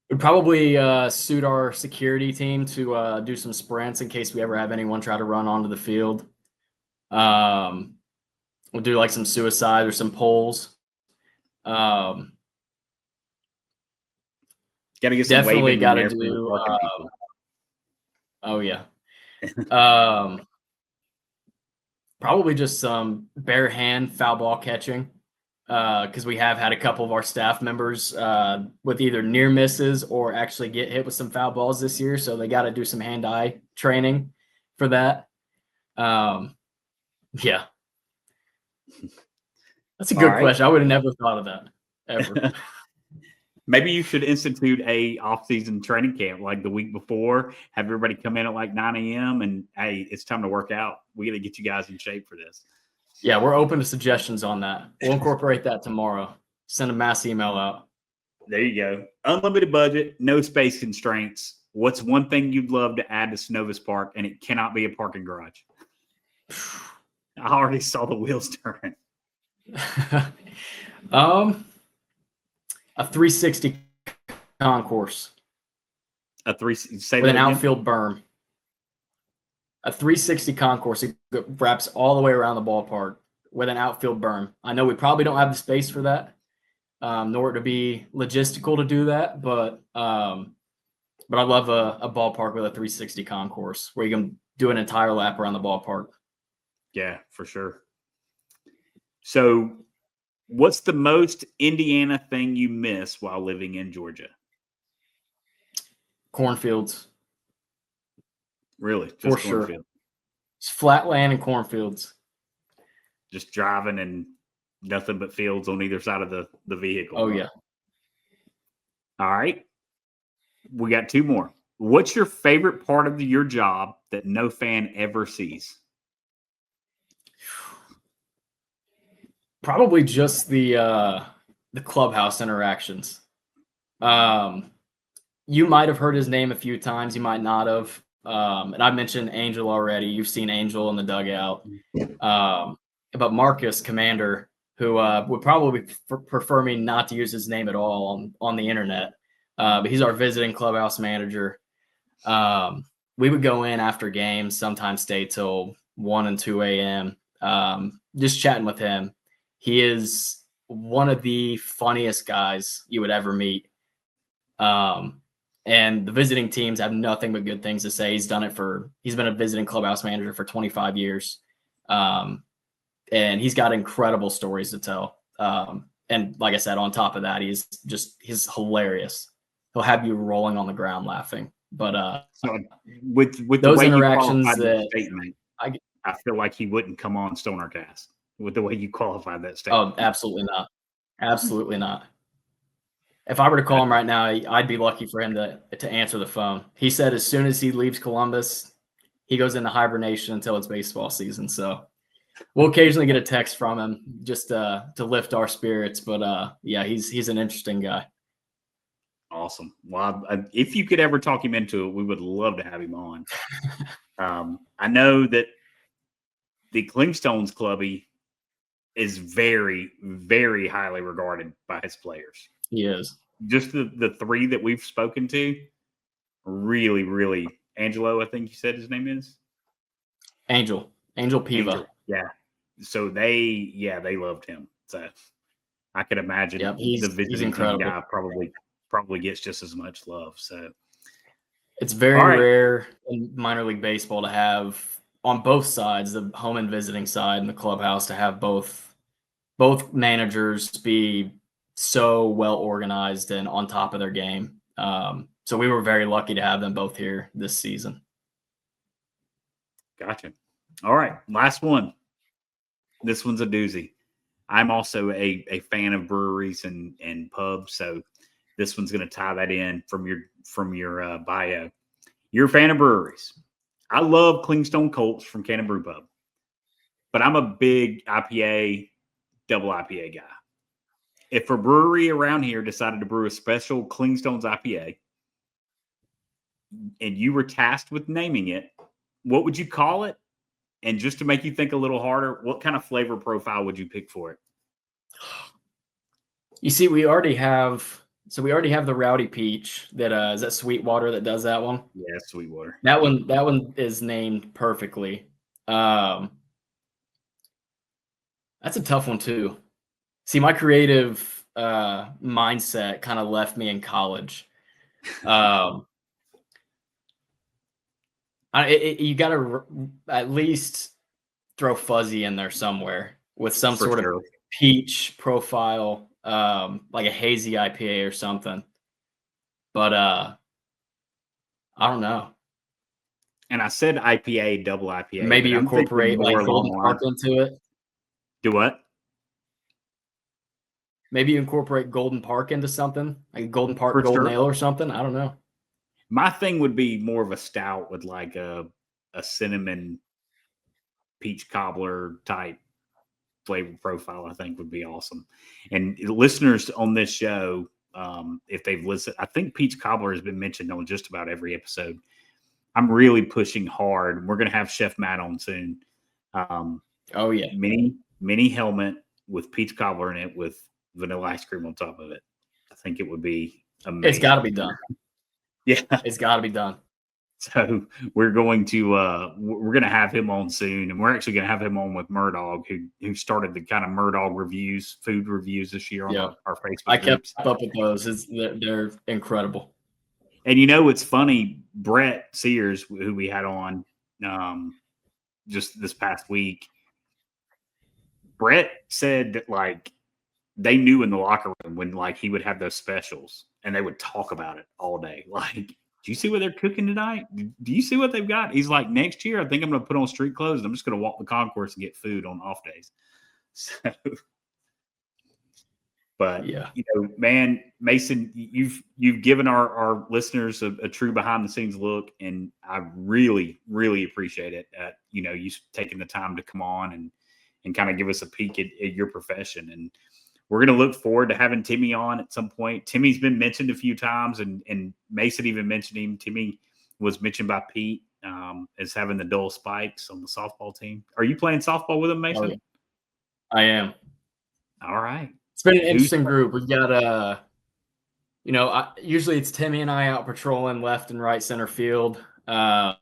We'd probably suit our security team to do some sprints in case we ever have anyone try to run onto the field. We'll do like some suicide or some pulls. Got to get some definitely got to do. Oh yeah. Probably just some bare hand foul ball catching, because we have had a couple of our staff members with either near misses or actually get hit with some foul balls this year, so they got to do some hand-eye training for that. Yeah, that's a good question. I would have never thought of that ever. Maybe you should institute a off-season training camp like the week before. Have everybody come in at like 9 a.m. and, hey, it's time to work out. We got to get you guys in shape for this. Yeah, we're open to suggestions on that. We'll incorporate that tomorrow. Send a mass email out. There you go. Unlimited budget, no space constraints. What's one thing you'd love to add to Synovus Park, and it cannot be a parking garage? I already saw the wheels turn. A 360 concourse. With an outfield berm. A 360 concourse. It wraps all the way around the ballpark with an outfield berm. I know we probably don't have the space for that, nor to be logistical to do that, but I love a ballpark with a 360 concourse where you can do an entire lap around the ballpark. Yeah, for sure. So, what's the most Indiana thing you miss while living in Georgia? Cornfields. Really? Just for cornfield. Sure. It's flat land and cornfields. Just driving and nothing but fields on either side of the vehicle. Oh, yeah. All right. We got two more. What's your favorite part of your job that no fan ever sees? Probably just the clubhouse interactions. You might have heard his name a few times. You might not have. And I mentioned Angel already. You've seen Angel in the dugout. But Marcus, Commander, who would probably prefer me not to use his name at all on the internet. But he's our visiting clubhouse manager. We would go in after games, sometimes stay till 1 and 2 a.m. Just chatting with him. He is one of the funniest guys you would ever meet. And the visiting teams have nothing but good things to say. He's been a visiting clubhouse manager for 25 years. And he's got incredible stories to tell. And like I said, on top of that, he's hilarious. He'll have you rolling on the ground laughing. But so with those the way interactions that statement, I feel like he wouldn't come on StonerCast. with the way you qualified that statement. Oh, absolutely not. Absolutely not. If I were to call him right now, I'd be lucky for him to answer the phone. He said as soon as he leaves Columbus, he goes into hibernation until it's baseball season. So we'll occasionally get a text from him just to lift our spirits. But yeah, he's an interesting guy. Awesome. Well, if you could ever talk him into it, we would love to have him on. I know that the Clingstones clubby is very, very highly regarded by his players. He is. Just the three that we've spoken to, really, really. Angelo, I think you said his name is? Angel Piva. Angel, yeah. So they loved him. So I could imagine the visiting team guy probably gets just as much love. So it's very rare in minor league baseball to have on both sides, the home and visiting side and the clubhouse, to have both managers be so well organized and on top of their game. So we were very lucky to have them both here this season. Gotcha. All right, last one. This one's a doozy. I'm also a fan of breweries and pubs, so this one's going to tie that in from your bio. You're a fan of breweries. I love Clingstone Colts from Cannon Brew Pub, but I'm a big IPA, double IPA guy. If a brewery around here decided to brew a special Clingstones IPA and you were tasked with naming it, what would you call it? And just to make you think a little harder, what kind of flavor profile would you pick for it? You see, we already have the Rowdy Peach that is that Sweetwater that does that one? Yeah, Sweetwater. That one is named perfectly. That's a tough one too. See, my creative mindset kind of left me in college. You got to at least throw fuzzy in there somewhere with some sort of peach profile, like a hazy IPA or something. But I don't know. And I said IPA, double IPA. Maybe you incorporate like Golden Park into it. Do what? Maybe you incorporate Golden Park into something, like Golden Park Golden Ale or something. I don't know. My thing would be more of a stout with like a cinnamon peach cobbler type flavor profile. I think would be awesome. And listeners on this show, if they've listened, I think peach cobbler has been mentioned on just about every episode. I'm really pushing hard. We're going to have Chef Matt on soon. Oh yeah, mini helmet with peach cobbler in it with vanilla ice cream on top of it. I think it would be amazing. It's got to be done. Yeah, it's got to be done. So we're going to have him on soon, and we're actually going to have him on with Murdog, who started the kind of Murdog reviews, food reviews this year on our Facebook. I kept up with those. They're incredible. And you know, it's funny. Brett Sears, who we had on just this past week, Brett said that like they knew in the locker room when like he would have those specials and they would talk about it all day. Like, do you see what they're cooking tonight? Do you see what they've got? He's like, next year, I think I'm going to put on street clothes and I'm just going to walk the concourse and get food on off days. So, but yeah, you know, man, Mason, you've given our listeners a true behind the scenes look, and I really, really appreciate it. You know, you taking the time to come on and kind of give us a peek at your profession. And we're going to look forward to having Timmy on at some point. Timmy's been mentioned a few times, and Mason even mentioned him. Timmy was mentioned by Pete as having the dull spikes on the softball team. Are you playing softball with him, Mason? Oh, yeah. I am. All right. It's been an interesting group. We've got usually it's Timmy and I out patrolling left and right center field. And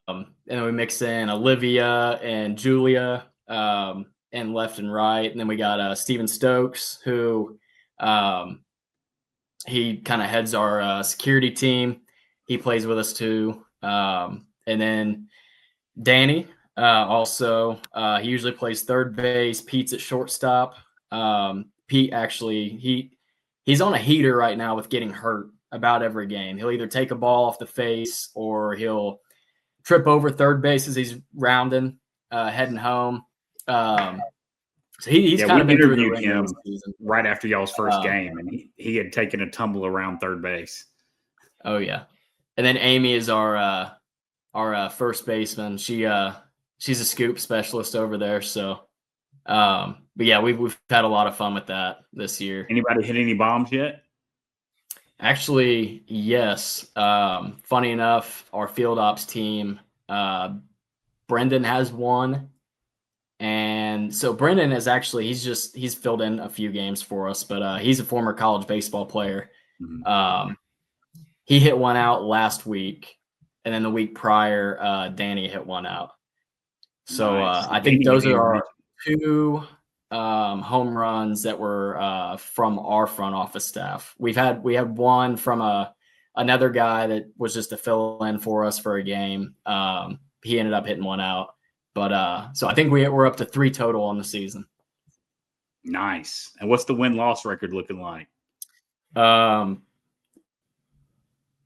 then we mix in Olivia and Julia and left and right. And then we got Steven Stokes, who he kind of heads our security team. He plays with us too. And then Danny also, he usually plays third base. Pete's at shortstop. Pete actually, he's on a heater right now with getting hurt about every game. He'll either take a ball off the face or he'll trip over third base as he's rounding, heading home. So he's kind of been through the interviewed ringer him this season. right after y'all's first game, and he had taken a tumble around third base. Oh yeah, and then Amy is our first baseman. She's a scoop specialist over there. So, but yeah, we've had a lot of fun with that this year. Anybody hit any bombs yet? Actually, yes. Funny enough, our field ops team, Brendan has one. And so Brendan is actually, he's filled in a few games for us, but he's a former college baseball player. Mm-hmm. He hit one out last week, and then the week prior, Danny hit one out. So Nice. I think those are our two home runs that were from our front office staff. We had one from another guy that was just a fill in for us for a game. He ended up hitting one out. But so I think we're up to 3 total on the season. Nice. And what's the win-loss record looking like? I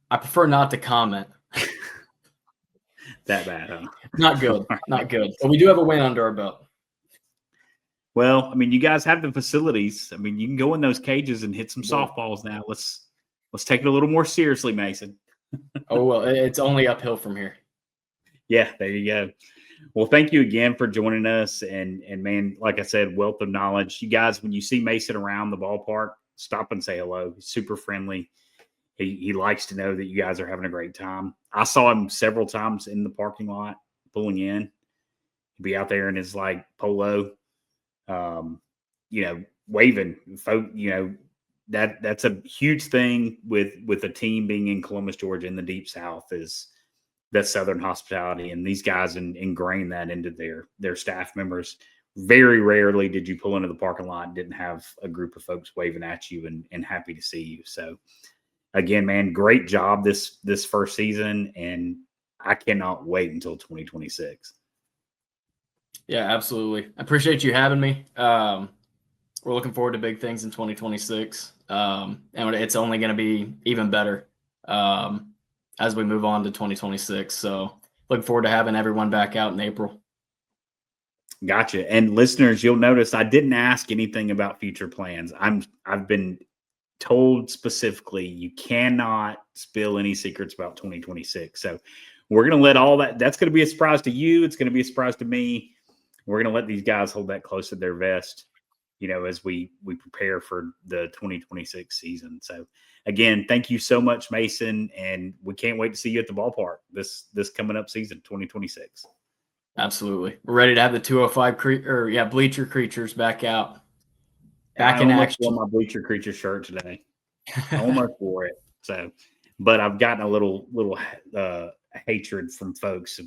prefer not to comment. That bad, huh? Not good. Not good. But we do have a win under our belt. Well, I mean, you guys have the facilities. I mean, you can go in those cages and hit some softballs now. Let's take it a little more seriously, Mason. Oh, well, it's only uphill from here. Yeah, there you go. Well, thank you again for joining us. And man, like I said, wealth of knowledge. You guys, when you see Mason around the ballpark, stop and say hello. He's super friendly. He likes to know that you guys are having a great time. I saw him several times in the parking lot pulling in. He'd be out there in his like polo, waving. That's a huge thing with a team being in Columbus, Georgia, in the Deep South is that Southern hospitality, and these guys ingrain that into their staff members. Very rarely did you pull into the parking lot and didn't have a group of folks waving at you and happy to see you. So again, man, great job this first season, and I cannot wait until 2026. Yeah, absolutely. I appreciate you having me. We're looking forward to big things in 2026. And it's only going to be even better as we move on to 2026. So looking forward to having everyone back out in April. Gotcha. And listeners, you'll notice I didn't ask anything about future plans. I've been told specifically you cannot spill any secrets about 2026. So we're going to let all that's going to be a surprise to you. It's going to be a surprise to me. We're going to let these guys hold that close to their vest, as we prepare for the 2026 season. So again, thank you so much, Mason. And we can't wait to see you at the ballpark this coming up season, 2026. Absolutely. We're ready to have the 205 bleacher creatures back out. Back in action. I almost wore my bleacher creature shirt today. I almost wore it. So, but I've gotten a little hatred from folks.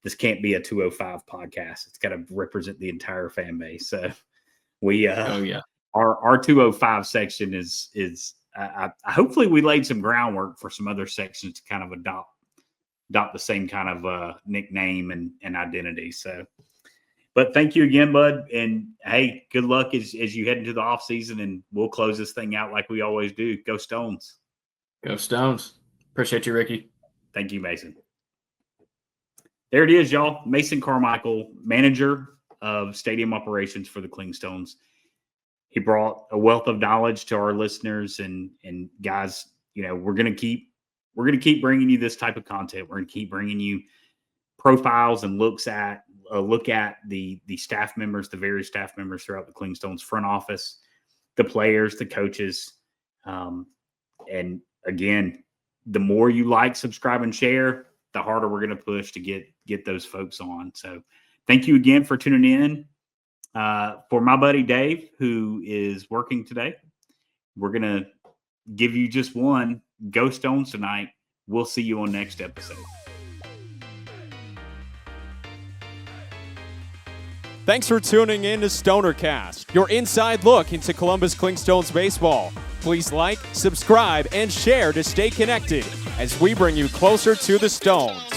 This can't be a 205 podcast. It's got to represent the entire fan base. So we, our 205 section is hopefully we laid some groundwork for some other sections to kind of adopt the same kind of nickname and identity. So, but thank you again, bud. And hey, good luck as you head into the off season, and we'll close this thing out like we always do. Go Stones. Go Stones. Appreciate you, Ricky. Thank you, Mason. There it is, y'all. Mason Carmichael, manager of stadium operations for the Clingstones. He brought a wealth of knowledge to our listeners, and guys, we're going to keep bringing you this type of content. We're going to keep bringing you profiles and look at the staff members, the various staff members throughout the Clingstones front office, the players, the coaches. And again, the more you like, subscribe, and share, the harder we're going to push to get those folks on. So thank you again for tuning in. For my buddy Dave, who is working today, we're going to give you just one. Go Stones tonight. We'll see you on next episode. Thanks for tuning in to StonerCast, your inside look into Columbus Clingstones baseball. Please like, subscribe, and share to stay connected as we bring you closer to the Stones.